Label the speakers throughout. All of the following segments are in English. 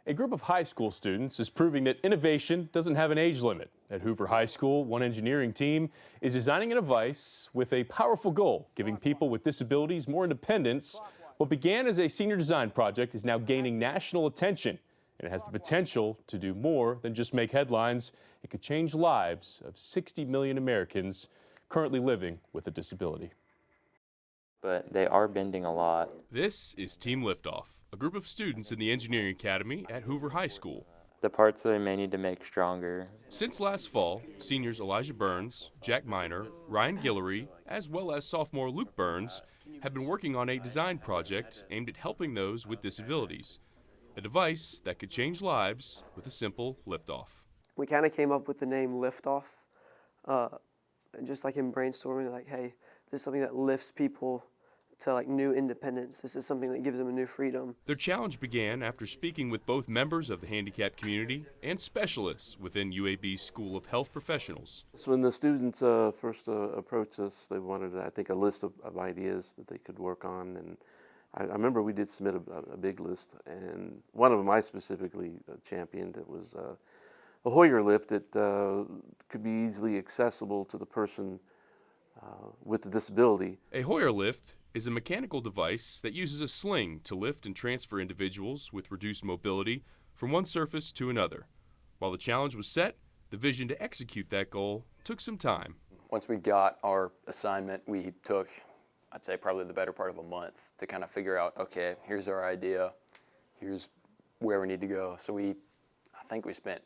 Speaker 1: A group of high school students is proving that innovation doesn't have an age limit. At Hoover High School, one engineering team is designing a device with a powerful goal, giving people with disabilities more independence. What began as a senior design project is now gaining national attention, and it has the potential to do more than just make headlines. It could change lives of 60 million Americans currently living with a disability.
Speaker 2: But they are bending a lot.
Speaker 1: This is Team Liftoff, a group of students in the Engineering Academy at Hoover High School.
Speaker 2: The parts that we may need to make stronger.
Speaker 1: Since last fall, seniors Elijah Burns, Jack Miner, Ryan Guillory, as well as sophomore Luke Burns, have been working on a design project aimed at helping those with disabilities. A device that could change lives with a simple liftoff.
Speaker 3: We kind of came up with the name Liftoff, just like in brainstorming, like, hey, this is something that lifts people to like new independence. This is something that gives them a new freedom.
Speaker 1: Their challenge began after speaking with both members of the handicapped community and specialists within UAB's School of Health Professionals.
Speaker 4: So when the students first approached us, they wanted, I think, a list of ideas that they could work on. And I remember we did submit a big list, and one of them I specifically championed. It was a Hoyer lift that could be easily accessible to the person with the disability.
Speaker 1: A Hoyer lift is a mechanical device that uses a sling to lift and transfer individuals with reduced mobility from one surface to another. While the challenge was set, the vision to execute that goal took some time.
Speaker 5: Once we got our assignment, we took, I'd say, probably the better part of a month to kind of figure out, okay, here's our idea, here's where we need to go. So I think we spent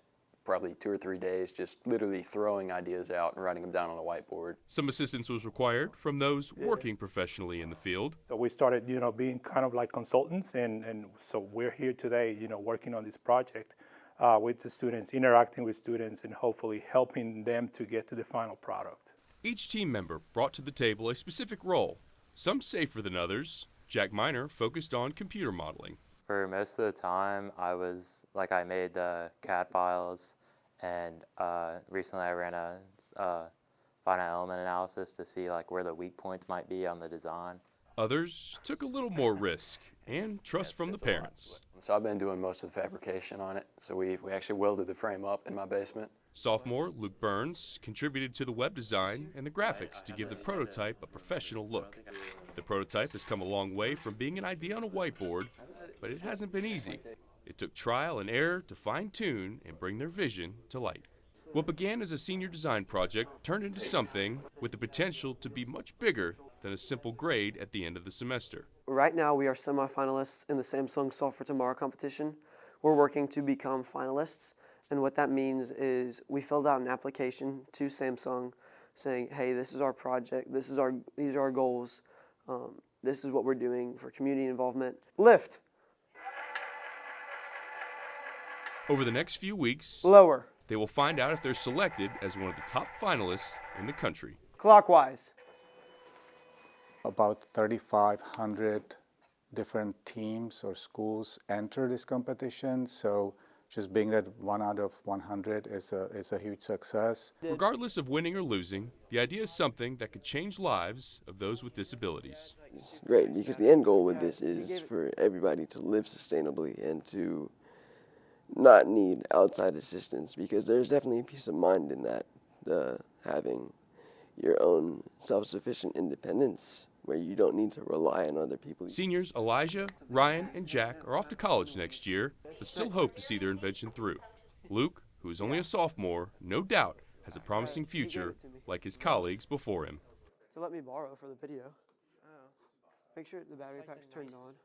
Speaker 5: probably 2 or 3 days just literally throwing ideas out and writing them down on a whiteboard.
Speaker 1: Some assistance was required from those working professionally in the field.
Speaker 6: So we started, being kind of like consultants, and so we're here today, working on this project with the students, interacting with students, and hopefully helping them to get to the final product.
Speaker 1: Each team member brought to the table a specific role, some safer than others. Jack Miner focused on computer modeling.
Speaker 2: For most of the time, I made the CAD files, and recently I ran a finite element analysis to see where the weak points might be on the design.
Speaker 1: Others took a little more risk and trust from the parents.
Speaker 5: So I've been doing most of the fabrication on it. So we actually welded the frame up in my basement.
Speaker 1: Sophomore Luke Burns contributed to the web design and the graphics to give the prototype a professional look. The prototype has come a long way from being an idea on a whiteboard, but it hasn't been easy. It took trial and error to fine-tune and bring their vision to light. What began as a senior design project turned into something with the potential to be much bigger than a simple grade at the end of the semester.
Speaker 3: Right now we are semifinalists in the Samsung Solve for Tomorrow competition. We're working to become finalists, and what that means is we filled out an application to Samsung saying, hey, this is our project, these are our goals, this is what we're doing for community involvement. Lift.
Speaker 1: Over the next few weeks,
Speaker 3: Lower.
Speaker 1: They will find out if they're selected as one of the top finalists in the country.
Speaker 3: Clockwise.
Speaker 7: About 3,500 different teams or schools enter this competition, so just being that 1 out of 100 is a huge success.
Speaker 1: Regardless of winning or losing, the idea is something that could change lives of those with disabilities.
Speaker 8: It's great because the end goal with this is for everybody to live sustainably and to not need outside assistance, because there's definitely a peace of mind in that, having your own self-sufficient independence where you don't need to rely on other people.
Speaker 1: Seniors Elijah, Ryan, and Jack are off to college next year, but still hope to see their invention through. Luke, who is only a sophomore, no doubt has a promising future like his colleagues before him.
Speaker 3: So let me borrow for the video. Make sure the battery pack's turned on.